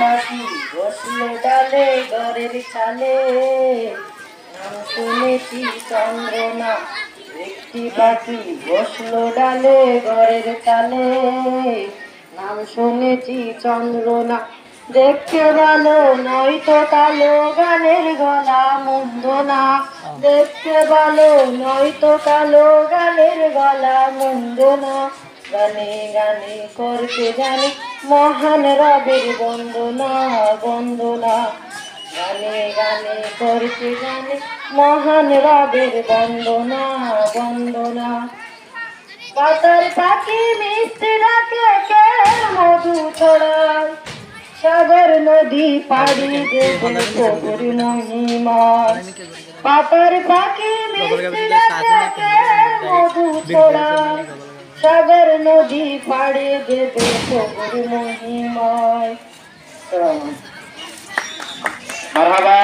পাখি বসলো ডালে ঘরের চালে, নাম শুনেছি চন্দ্রনা। একটি পাখি বসলো ডালে ঘরের চালে, নাম শুনেছি চন্দ্রনা। দেখতে ভালো নয়তো কালো, গানের গলা মন্দ না। দেখতে ভালো নয়তো কালো, গানের গলা মন্দ না। গানে গানে করতে জানি মহান রবের বন্দনা বন্দনা। গানে গানে করতে জানি মহান রবের বন্দনা বন্দনা। পাতার পাখি মিষ্টি ডাকে কে মধু ছড়ায়, সাগর নদী পাড়ি দেবে প্রভুর মহিমায়। পাতার পাখি মিষ্টি ডাকে কে মধু ছড়ায়, সাগর নদী পাড়ি দেবে প্রভুর মহিমায়। মারহাবা।